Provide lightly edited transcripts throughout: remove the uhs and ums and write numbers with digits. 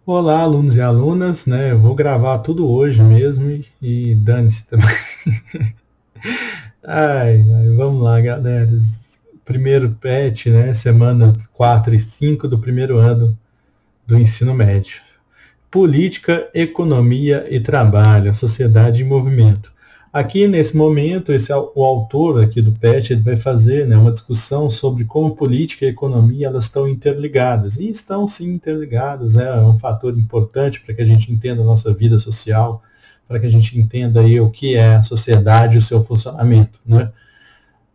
Olá, alunos e alunas, né? Eu vou gravar tudo hoje mesmo e dane-se também. Vamos lá, galera. Primeiro PET, né? Semana 4 e 5 do primeiro ano do ensino médio. Política, economia e trabalho, a sociedade em movimento. Aqui nesse momento, o autor aqui do PET ele vai fazer, né, uma discussão sobre como política e economia elas estão interligadas. E estão sim interligadas, né, é um fator importante para que a gente entenda a nossa vida social, para que a gente entenda aí o que é a sociedade e o seu funcionamento. Né?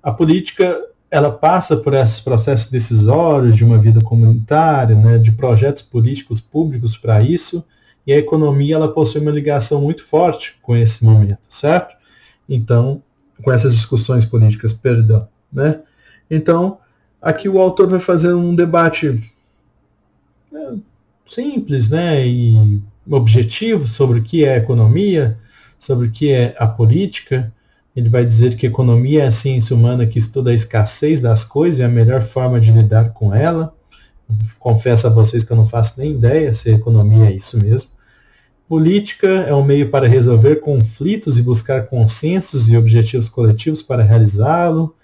A política ela passa por esses processos decisórios de uma vida comunitária, né, de projetos políticos públicos para isso, e a economia ela possui uma ligação muito forte com esse momento, certo? Então, com essas discussões políticas, perdão, né? Então, aqui o autor vai fazer um debate simples, né, e objetivo sobre o que é a economia, sobre o que é a política. Ele vai dizer que economia é a ciência humana que estuda a escassez das coisas e a melhor forma de lidar com ela. Confesso a vocês que eu não faço nem ideia se economia é isso mesmo. Política é um meio para resolver conflitos e buscar consensos e objetivos coletivos para realizá-lo.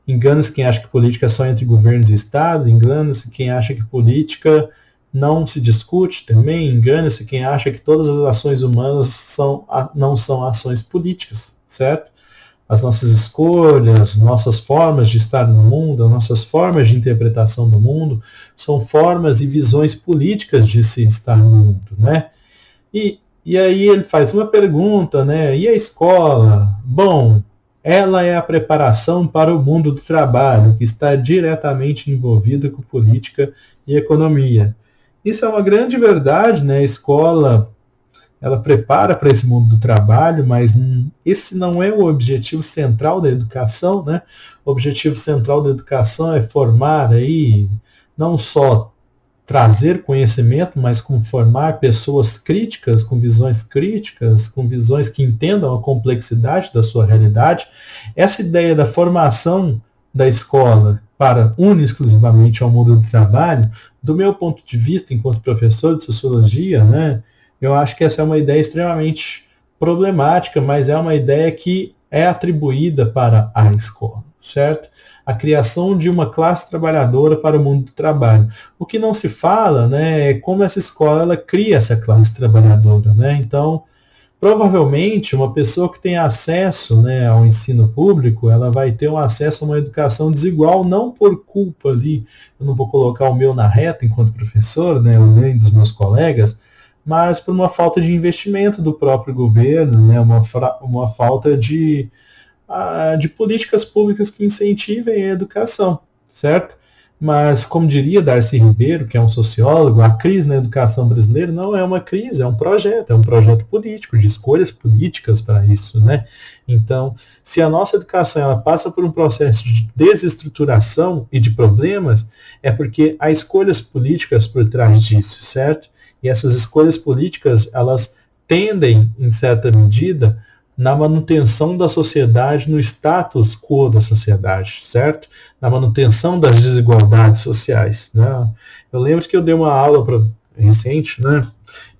Engana-se quem acha que política é só entre governos e Estado, engana-se quem acha que política não se discute também, engana-se quem acha que todas as ações humanas não são ações políticas, certo? As nossas escolhas, nossas formas de estar no mundo, as nossas formas de interpretação do mundo, são formas e visões políticas de se estar no mundo, né? E aí ele faz uma pergunta, né? E a escola? Bom, ela é a preparação para o mundo do trabalho, que está diretamente envolvida com política e economia. Isso é uma grande verdade, né? A escola ela prepara para esse mundo do trabalho, mas esse não é o objetivo central da educação, né? O objetivo central da educação é formar aí não só trazer conhecimento, mas com formar pessoas críticas, com visões que entendam a complexidade da sua realidade. Essa ideia da formação da escola para exclusivamente ao mundo do trabalho, do meu ponto de vista, enquanto professor de sociologia, né, eu acho que essa é uma ideia extremamente problemática, mas é uma ideia que é atribuída para a escola, certo? A criação de uma classe trabalhadora para o mundo do trabalho. O que não se fala, né, é como essa escola ela cria essa classe trabalhadora, né? Então, provavelmente, uma pessoa que tem acesso, né, ao ensino público, ela vai ter um acesso a uma educação desigual, não por culpa ali, eu não vou colocar o meu na reta enquanto professor, né, nem dos meus colegas, mas por uma falta de investimento do próprio governo, né, uma falta de políticas públicas que incentivem a educação, certo? Mas, como diria Darcy Ribeiro, que é um sociólogo, a crise na educação brasileira não é uma crise, é um projeto político, de escolhas políticas para isso, né? Então, se a nossa educação ela passa por um processo de desestruturação e de problemas, é porque há escolhas políticas por trás disso, certo? E essas escolhas políticas, elas tendem, em certa medida, na manutenção da sociedade, no status quo da sociedade, certo? Na manutenção das desigualdades sociais. Né? Eu lembro que eu dei uma aula recente, né?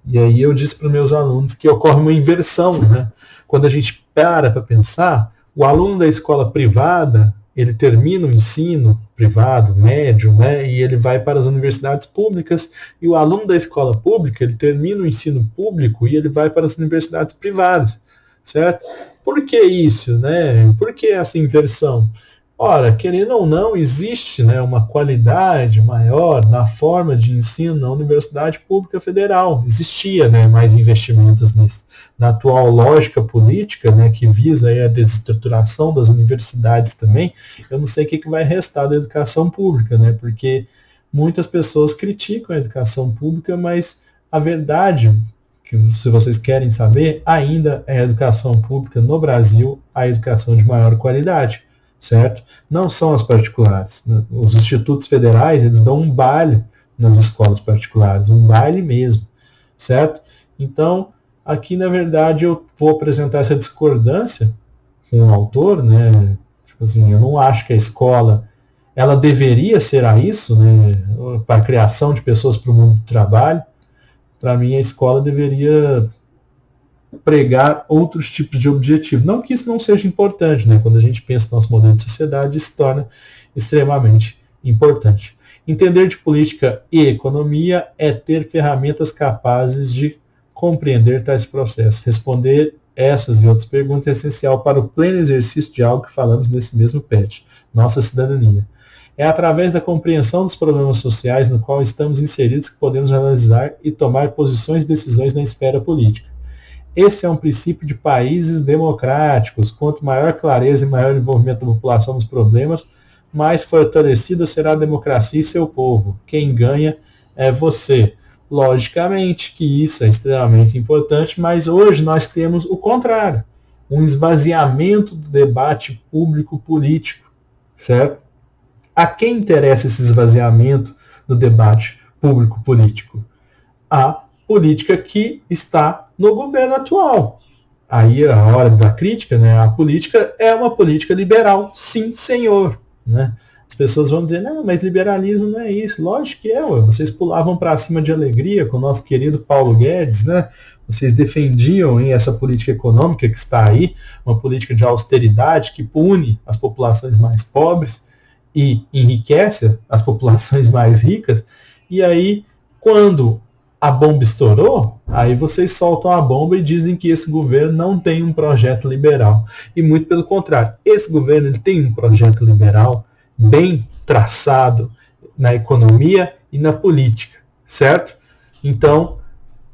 E aí eu disse para os meus alunos que ocorre uma inversão, né? Quando a gente para pensar, o aluno da escola privada, ele termina o ensino privado, médio, né? E ele vai para as universidades públicas, e o aluno da escola pública, ele termina o ensino público e ele vai para as universidades privadas. Certo? Por que isso, né? Por que essa inversão? Ora, querendo ou não, existe, né, uma qualidade maior na forma de ensino na Universidade Pública Federal. Existia, né, mais investimentos nisso. Na atual lógica política, né, que visa aí a desestruturação das universidades também, eu não sei o que vai restar da educação pública, né, porque muitas pessoas criticam a educação pública, mas a verdade que, se vocês querem saber, ainda é a educação pública no Brasil a educação de maior qualidade, certo? Não são as particulares. Os institutos federais, eles dão um baile nas escolas particulares, um baile mesmo, certo? Então, aqui, na verdade, eu vou apresentar essa discordância com o autor, né? Tipo assim, eu não acho que a escola ela deveria ser a isso, né? Para a criação de pessoas para o mundo do trabalho, Para mim, a escola deveria pregar outros tipos de objetivos. Não que isso não seja importante, né? Quando a gente pensa no nosso modelo de sociedade, isso se torna extremamente importante. Entender de política e economia é ter ferramentas capazes de compreender tais processos. Responder essas e outras perguntas é essencial para o pleno exercício de algo que falamos nesse mesmo PET, nossa cidadania. É através da compreensão dos problemas sociais no qual estamos inseridos que podemos analisar e tomar posições e decisões na esfera política. Esse é um princípio de países democráticos. Quanto maior clareza e maior envolvimento da população nos problemas, mais fortalecida será a democracia e seu povo. Quem ganha é você. Logicamente que isso é extremamente importante, mas hoje nós temos o contrário. Um esvaziamento do debate público-político, certo? A quem interessa esse esvaziamento do debate público-político? A política que está no governo atual. Aí a hora da crítica, né? A política é uma política liberal, sim, senhor. Né? As pessoas vão dizer, não, mas liberalismo não é isso. Lógico que é, ué. Vocês pulavam para cima de alegria com o nosso querido Paulo Guedes, né? Vocês defendiam essa política econômica que está aí, uma política de austeridade que pune as populações mais pobres e enriquece as populações mais ricas, e aí, quando a bomba estourou, aí vocês soltam a bomba e dizem que esse governo não tem um projeto liberal. E muito pelo contrário, esse governo ele tem um projeto liberal bem traçado na economia e na política, certo? Então,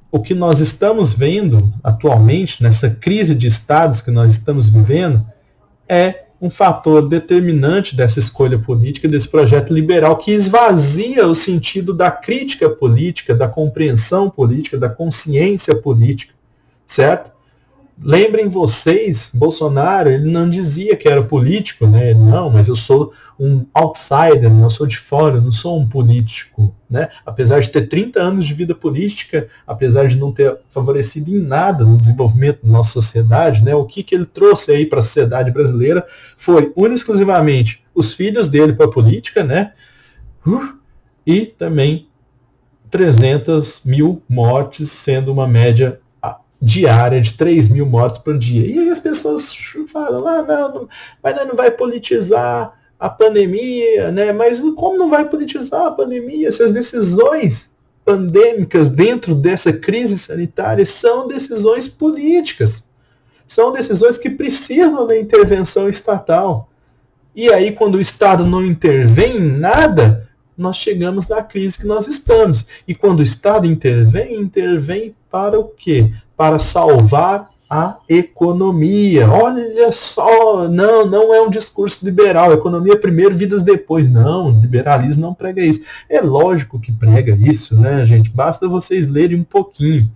o que nós estamos vendo atualmente, nessa crise de estados que nós estamos vivendo, é um fator determinante dessa escolha política, desse projeto liberal que esvazia o sentido da crítica política, da compreensão política, da consciência política, certo? Lembrem vocês, Bolsonaro, ele não dizia que era político, né? Não, mas eu sou um outsider, eu sou de fora, eu não sou um político, né? Apesar de ter 30 anos de vida política, apesar de não ter favorecido em nada no desenvolvimento da nossa sociedade, né? O que ele trouxe aí para a sociedade brasileira foi, única e exclusivamente, os filhos dele para a política, né? E também 300 mil mortes, sendo uma média diária de 3 mil mortes por dia. E aí as pessoas falam, mas não vai politizar a pandemia, né? Mas como não vai politizar a pandemia? Se as decisões pandêmicas dentro dessa crise sanitária são decisões políticas. São decisões que precisam da intervenção estatal. E aí, quando o Estado não intervém em nada, nós chegamos na crise que nós estamos. E quando o Estado intervém para o quê? Para salvar a economia. Olha só, não é um discurso liberal. Economia primeiro, vidas depois. Não, liberalismo não prega isso. É lógico que prega isso, né, gente? Basta vocês lerem um pouquinho.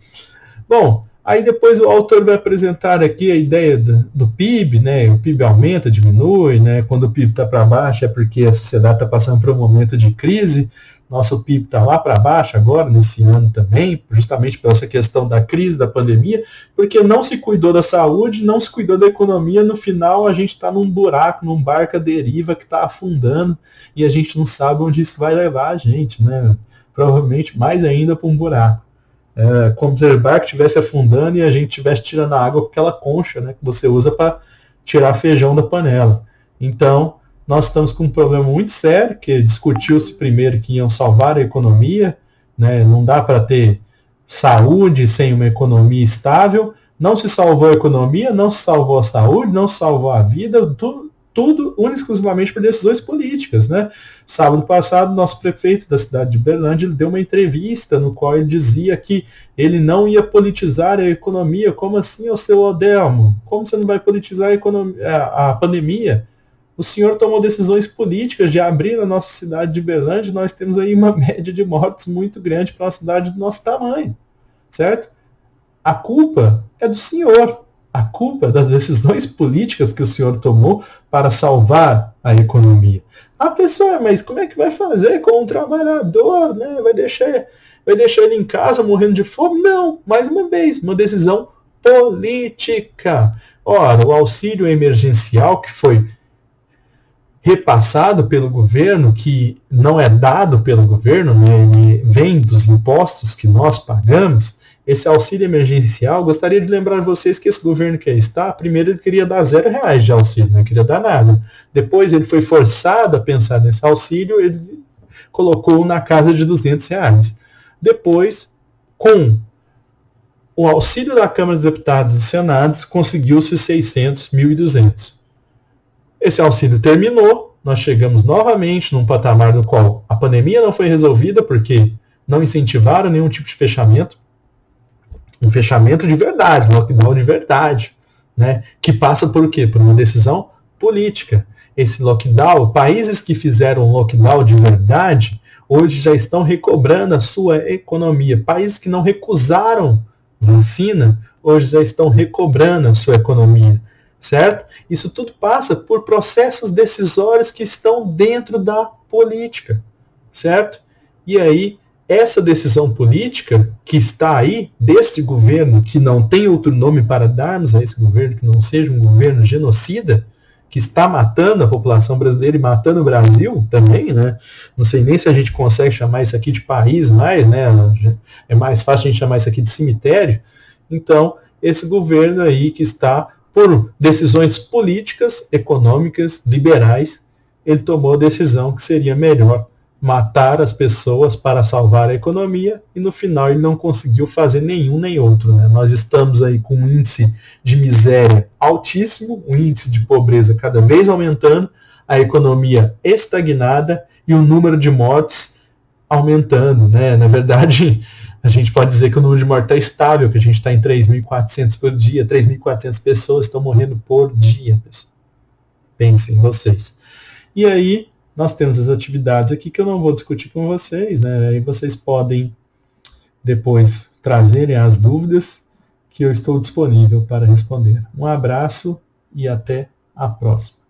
Bom, aí depois o autor vai apresentar aqui a ideia do PIB, né? O PIB aumenta, diminui, né? Quando o PIB está para baixo é porque a sociedade está passando por um momento de crise. Nosso PIB está lá para baixo agora, nesse ano também, justamente por essa questão da crise, da pandemia, porque não se cuidou da saúde, não se cuidou da economia, no final a gente está num buraco, num barco à deriva que está afundando e a gente não sabe onde isso vai levar a gente, né? Provavelmente mais ainda para um buraco. Como se o barco estivesse afundando e a gente estivesse tirando a água com aquela concha, né, que você usa para tirar feijão da panela. Então, nós estamos com um problema muito sério, que discutiu-se primeiro que iam salvar a economia, né, não dá para ter saúde sem uma economia estável, não se salvou a economia, não se salvou a saúde, não se salvou a vida, tudo única e exclusivamente por decisões políticas, né? Sábado passado, nosso prefeito da cidade de Berlândia, ele deu uma entrevista no qual ele dizia que ele não ia politizar a economia. Como assim, ô seu Odelmo? Como você não vai politizar a pandemia? O senhor tomou decisões políticas de abrir a nossa cidade de Berlândia, nós temos aí uma média de mortes muito grande para uma cidade do nosso tamanho, certo? A culpa é do senhor. A culpa das decisões políticas que o senhor tomou para salvar a economia. A pessoa, mas como é que vai fazer com um trabalhador, né? Vai deixar ele em casa morrendo de fome? Não, mais uma vez, uma decisão política. Ora, o auxílio emergencial que foi repassado pelo governo, que não é dado pelo governo, né, vem dos impostos que nós pagamos, esse auxílio emergencial, gostaria de lembrar vocês que esse governo que aí está, primeiro ele queria dar R$0 de auxílio, não queria dar nada. Depois ele foi forçado a pensar nesse auxílio, ele colocou na casa de R$200. Depois, com o auxílio da Câmara dos Deputados e do Senado, conseguiu-se 600, 1.200. Esse auxílio terminou, nós chegamos novamente num patamar no qual a pandemia não foi resolvida, porque não incentivaram nenhum tipo de fechamento, um fechamento de verdade, um lockdown de verdade, né? Que passa por o quê? Por uma decisão política. Esse lockdown, países que fizeram um lockdown de verdade, hoje já estão recobrando a sua economia. Países que não recusaram vacina, hoje já estão recobrando a sua economia. Certo? Isso tudo passa por processos decisórios que estão dentro da política, certo? E aí, essa decisão política que está aí, deste governo, que não tem outro nome para darmos a esse governo, que não seja um governo genocida, que está matando a população brasileira e matando o Brasil também, né? Não sei nem se a gente consegue chamar isso aqui de país mais, né? É mais fácil a gente chamar isso aqui de cemitério. Então, esse governo aí que está por decisões políticas, econômicas, liberais, ele tomou a decisão que seria melhor matar as pessoas para salvar a economia, e no final ele não conseguiu fazer nenhum nem outro. Né? Nós estamos aí com um índice de miséria altíssimo, um índice de pobreza cada vez aumentando, a economia estagnada e o número de mortes aumentando. Né? Na verdade, a gente pode dizer que o número de mortes está estável, que a gente está em 3.400 por dia, 3.400 pessoas estão morrendo por dia. Pensem vocês. E aí, nós temos as atividades aqui que eu não vou discutir com vocês, né? Aí vocês podem depois trazerem as dúvidas que eu estou disponível para responder. Um abraço e até a próxima.